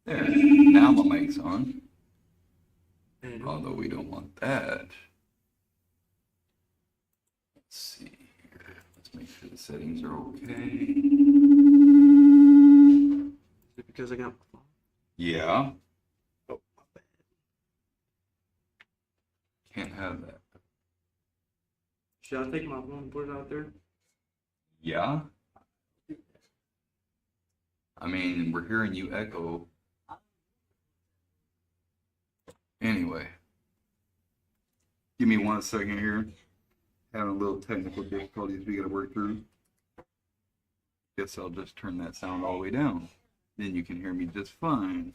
There. Now my mic's on. And Although we don't want that. Let's see here. Let's make sure the settings are okay. is it because I got my phone? Yeah. Oh, my bad. Can't have that. Should I take my phone and put it out there? Yeah. I mean, we're hearing you echo. Anyway. Give me 1 second here. Having a little technical difficulties we gotta work through. Guess I'll just turn that sound all the way down. Then you can hear me just fine.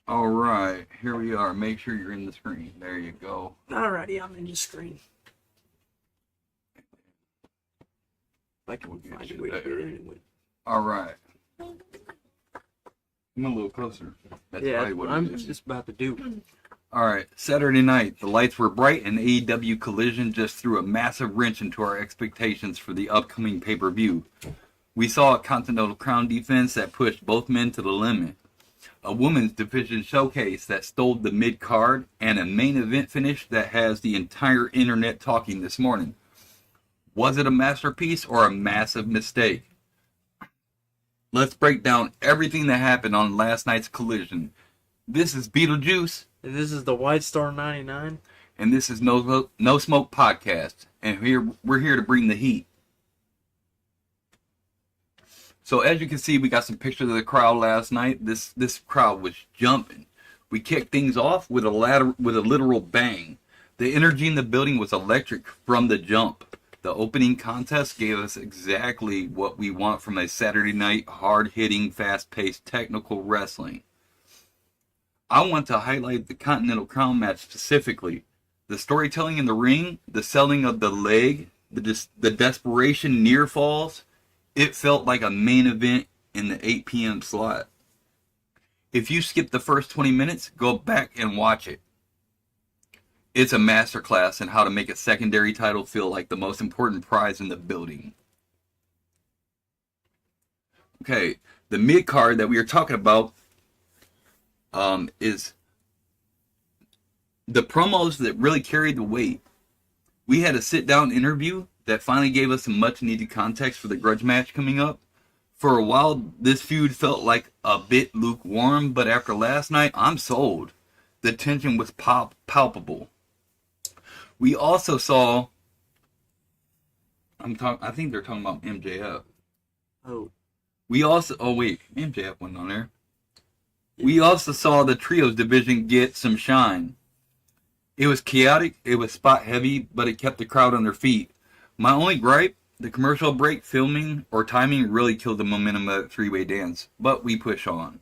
Alright, here we are. Make sure you're in the screen. There you go. Alrighty, I'm in the screen. If I can We'll get find you a way to there. get it anyway. Alright. Come a little closer. That's Yeah, probably what I'm it is. just about to do. Alright, Saturday night. The lights were bright and AEW Collision just threw a massive wrench into our expectations for the upcoming pay-per-view. We saw a Continental Crown defense that pushed both men to the limit, a women's division showcase that stole the mid-card, and a main event finish that has the entire internet talking this morning. Was it a masterpiece or a massive mistake? Let's break down everything that happened on last night's Collision. This is Beetlejuice, This is the White Star 99. and this is No Smoke Podcast, and we're here to bring the heat. So as you can see, we got some pictures of the crowd last night. This crowd was jumping. We kicked things off with a literal bang. The energy in the building was electric from the jump. The opening contest gave us exactly what we want from a Saturday night hard-hitting, fast-paced technical wrestling. I want to highlight the Continental Crown match specifically. The storytelling in the ring, the selling of the leg, the desperation near falls. It felt like a main event in the 8 p.m. slot. If you skip the first 20 minutes, go back and watch it. It's a masterclass in how to make a secondary title feel like the most important prize in the building. Okay, the mid card that we are talking about is the promos that really carried the weight. We had a sit-down interview that finally gave us some much-needed context for the grudge match coming up. For a while, this feud felt like a bit lukewarm, but after last night, I'm sold. The tension was palpable. We also saw, I think they're talking about MJF. Oh, Wait, MJF went on there. We also saw the trios division get some shine. It was chaotic, it was spot heavy, but it kept the crowd on their feet. My only gripe, the commercial break, filming, or timing really killed the momentum of that three-way dance, but we push on.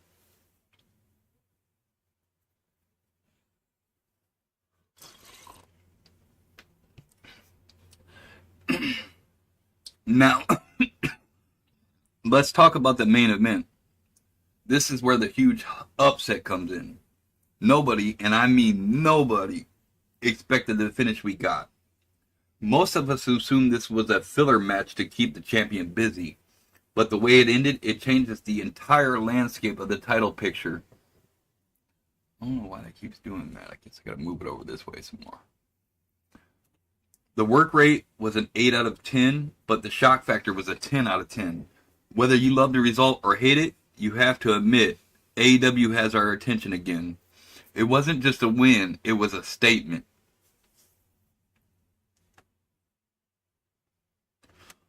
Now, let's talk about the main event. This is where the huge upset comes in. Nobody, and I mean nobody, expected the finish we got. Most of us assumed this was a filler match to keep the champion busy, but the way it ended, it changes the entire landscape of the title picture. I don't know why that keeps doing that. I guess I gotta move it over this way some more. The work rate was an 8 out of 10, but the shock factor was a 10 out of 10. Whether you love the result or hate it, you have to admit, AEW has our attention again. It wasn't just a win, it was a statement.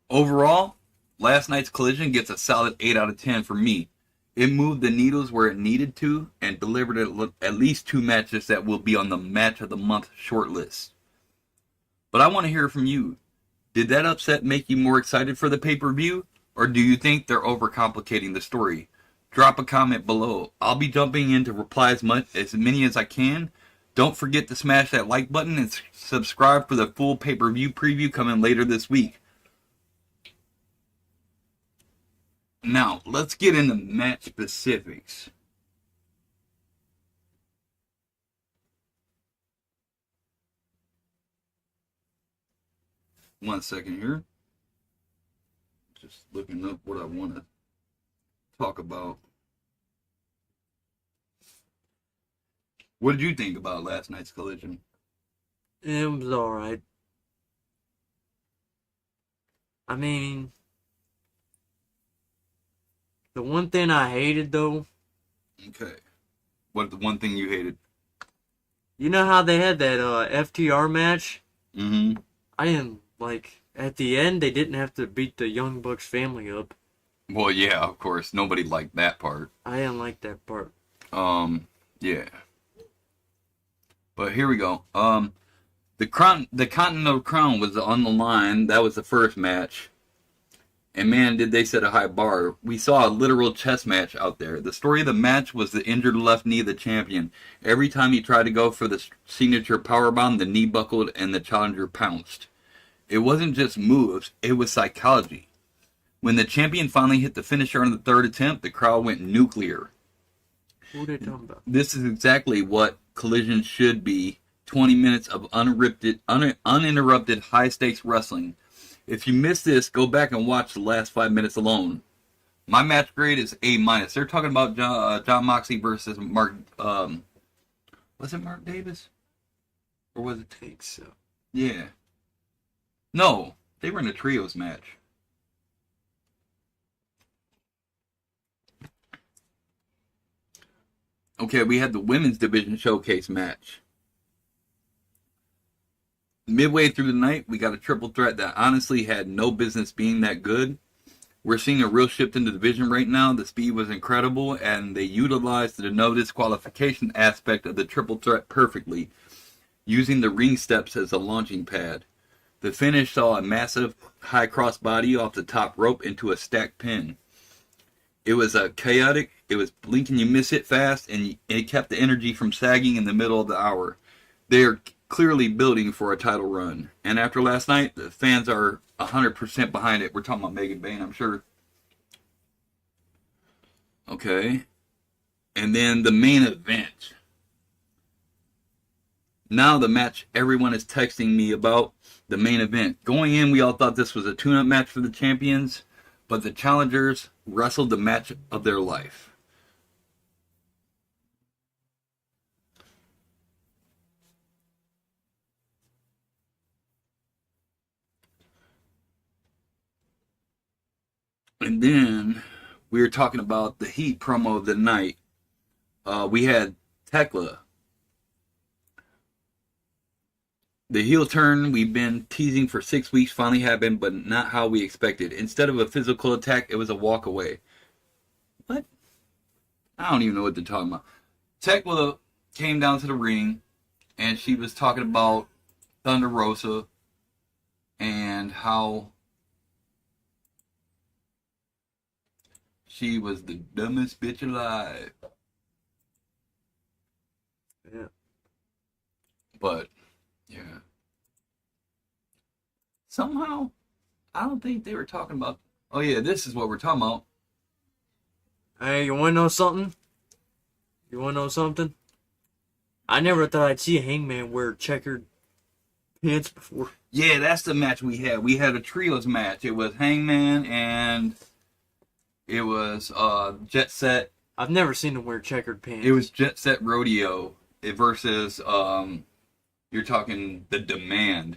Overall, last night's Collision gets a solid 8 out of 10 for me. It moved the needles where it needed to and delivered at least 2 matches that will be on the Match of the Month shortlist. But I want to hear from you. Did that upset make you more excited for the pay-per-view? Or do you think they're overcomplicating the story? Drop a comment below. I'll be jumping in to reply as many as I can. Don't forget to smash that like button and subscribe for the full pay-per-view preview coming later this week. Now, let's get into match specifics. One second here. Just looking up what I want to talk about. What did you think about last night's Collision? It was alright. I mean, the one thing I hated though, Okay. What the one thing you hated? you know how they had that FTR match? Mm-hmm. I didn't like. At the end, they didn't have to beat the Young Bucks family up. Well, yeah, of course. Nobody liked that part. I didn't like that part. Yeah. But here we go. The Continental Crown was on the line. That was the first match. And man, did they set a high bar. We saw a literal chess match out there. The story of the match was the injured left knee of the champion. Every time he tried to go for the signature powerbomb, the knee buckled and the challenger pounced. It wasn't just moves, it was psychology. When the champion finally hit the finisher on the third attempt, the crowd went nuclear. Who are they talking about? This is exactly what Collision should be. 20 minutes of uninterrupted high-stakes wrestling. If you missed this, go back and watch the last 5 minutes alone. My match grade is A-. They're talking about John Moxley versus Mark... was it Mark Davis? Or was it... I think so. Yeah. No, they were in a trios match. Okay, we had the women's division showcase match. Midway through the night, we got a triple threat that honestly had no business being that good. We're seeing a real shift in the division right now. The speed was incredible, and they utilized the no disqualification aspect of the triple threat perfectly, using the ring steps as a launching pad. The finish saw a massive high crossbody off the top rope into a stacked pin. It was chaotic, it was blink and you miss it fast, and it kept the energy from sagging in the middle of the hour. They are clearly building for a title run. And after last night, the fans are 100% behind it. We're talking about Megan Bayne, I'm sure. Okay. And then the main event. Now the match everyone is texting me about, the main event. Going in, we all thought this was a tune-up match for the champions, but the challengers wrestled the match of their life. And then we were talking about the Heat promo of the night. We had Tekla. The heel turn we've been teasing for 6 weeks finally happened, but not how we expected. Instead of a physical attack, it was a walk away. What? I don't even know what they're talking about. Tekla came down to the ring, and she was talking about Thunder Rosa and how she was the dumbest bitch alive. Yeah. But, yeah. Somehow, I don't think they were talking about... Oh, yeah, this is what we're talking about. Hey, you want to know something? You want to know something? I never thought I'd see Hangman wear checkered pants before. Yeah, that's the match we had. We had a trios match. It was Hangman and it was Jet Set. I've never seen him wear checkered pants. It was Jet Set Rodeo versus you're talking the Demand.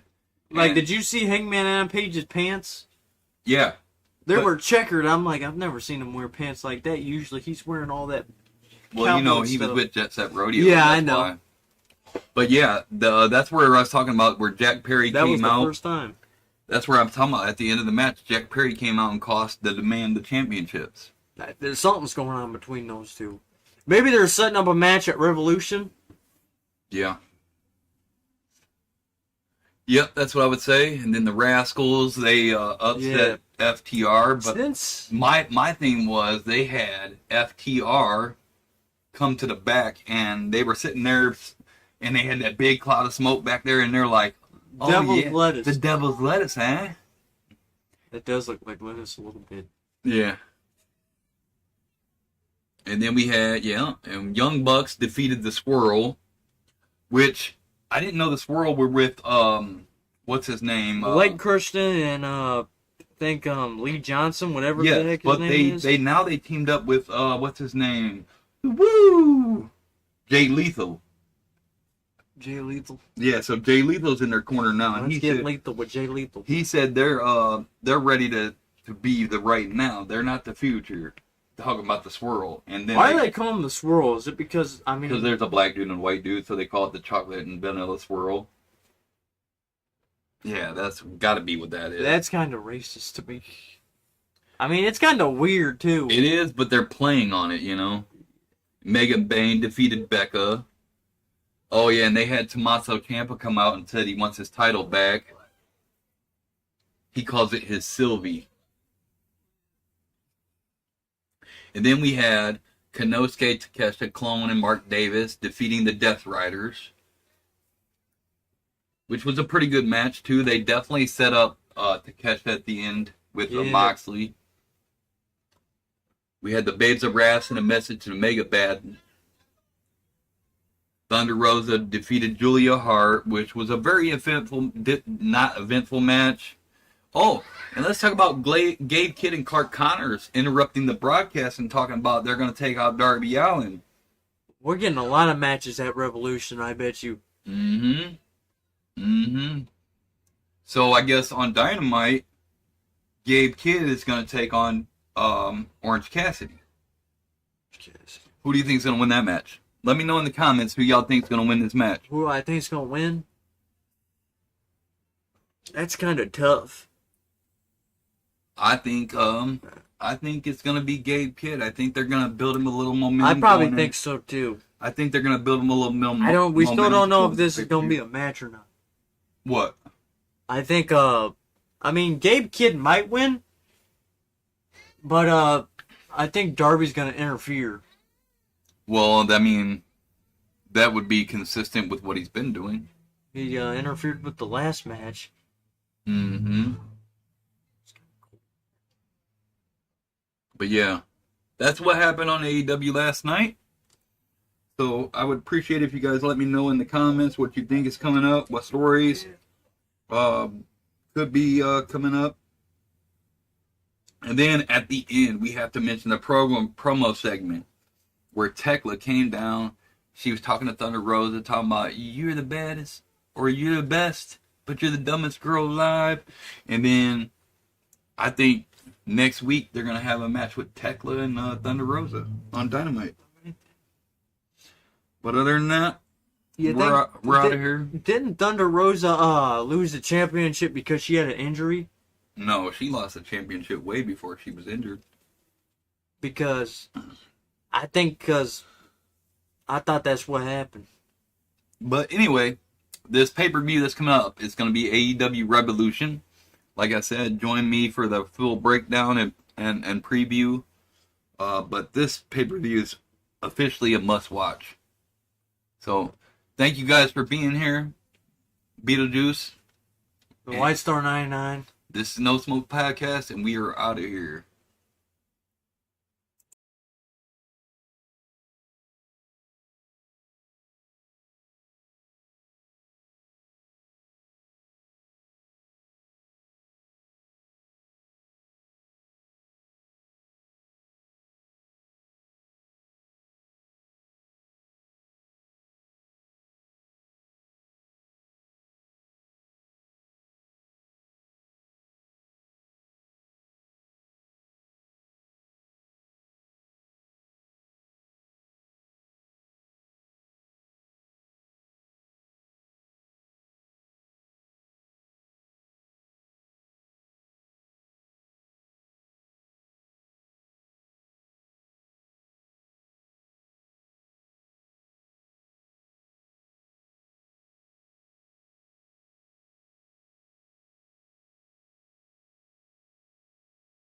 Like, And, did you see Hangman Adam Page's pants? yeah. They But- were checkered. I'm like, I've never seen him wear pants like that. Usually he's wearing all that. Well, you know, cowboy he was stuff. with Jet Set Rodeo. Yeah, that's I know. why. But yeah, that's where I was talking about where Jack Perry That was came the out. first time. That's where I'm talking about. At the end of the match, Jack Perry came out and cost the Demand the championships. There's something's going on between those two. Maybe they're setting up a match at Revolution. Yeah. Yep, that's what I would say. And then the Rascals, they upset FTR. But Since my thing was they had FTR come to the back, and they were sitting there, and they had that big cloud of smoke back there, and they're like, "Oh Devil's yeah, lettuce. the devil's lettuce, huh?" It does look like lettuce a little bit. Yeah. And then we had, and Young Bucks defeated the Swirl, which I didn't know the Swirl were with, what's his name? Blake Christian and I think Lee Johnson, whatever the Yeah, heck his but name is. they teamed up with, what's his name? Woo! Jay Lethal. Jay Lethal. Yeah, so Jay Lethal's in their corner now, and Let's he get said, lethal with Jay Lethal. he said they're ready to be the right now. They're not the future. Talking about the swirl, and then Why do they call him the swirl? Is it because because there's a black dude and a white dude, so they call it the chocolate and vanilla swirl. Yeah, that's got to be what that is. that's kind of racist to me. I mean, it's kind of weird too. It is, but they're playing on it, you know. Megan Bain defeated Becca. Oh yeah, and they had Tommaso Ciampa come out and said he wants his title back. He calls it his Sylvie. And then we had Konosuke Takeshita, Clone, and Mark Davis defeating the Death Riders, which was a pretty good match too. They definitely set up Takeshita at the end with Moxley. We had the Babes of Wrath and a message to Mega Bad. Thunder Rosa defeated Julia Hart, which was a very not eventful match. Oh, and let's talk about Gabe Kidd and Clark Connors interrupting the broadcast and talking about they're going to take out Darby Allin. We're getting a lot of matches at Revolution, I bet you. So I guess on Dynamite, Gabe Kidd is going to take on Orange Cassidy. Who do you think is going to win that match? Let me know in the comments who y'all think is going to win this match. Who I think is going to win? That's kind of tough. I think it's gonna be Gabe Kidd. I think they're gonna build him a little momentum. I probably think so too. I think they're gonna build him a little momentum. We still don't know if this is gonna be a match or not. What? I think Gabe Kidd might win, but I think Darby's gonna interfere. Well, I mean, that would be consistent with what he's been doing. He interfered with the last match. But yeah, that's what happened on AEW last night. So I would appreciate if you guys let me know in the comments what you think is coming up, what stories could be coming up. And then at the end, we have to mention the promo segment where Tekla came down. She was talking to Thunder Rosa, talking about, you're the baddest, or you're the best, but you're the dumbest girl alive. And then I think next week they're going to have a match with Tekla and Thunder Rosa on Dynamite. But other than that, we're out of here. Didn't Thunder Rosa lose the championship because she had an injury? No, she lost the championship way before she was injured. Because I thought that's what happened. But anyway, this pay-per-view that's coming up is going to be AEW Revolution. Like I said, join me for the full breakdown and preview. But this pay-per-view is officially a must-watch. So, thank you guys for being here. Beetlejuice. The White Star 99. This is No Smoke Podcast, and we are out of here.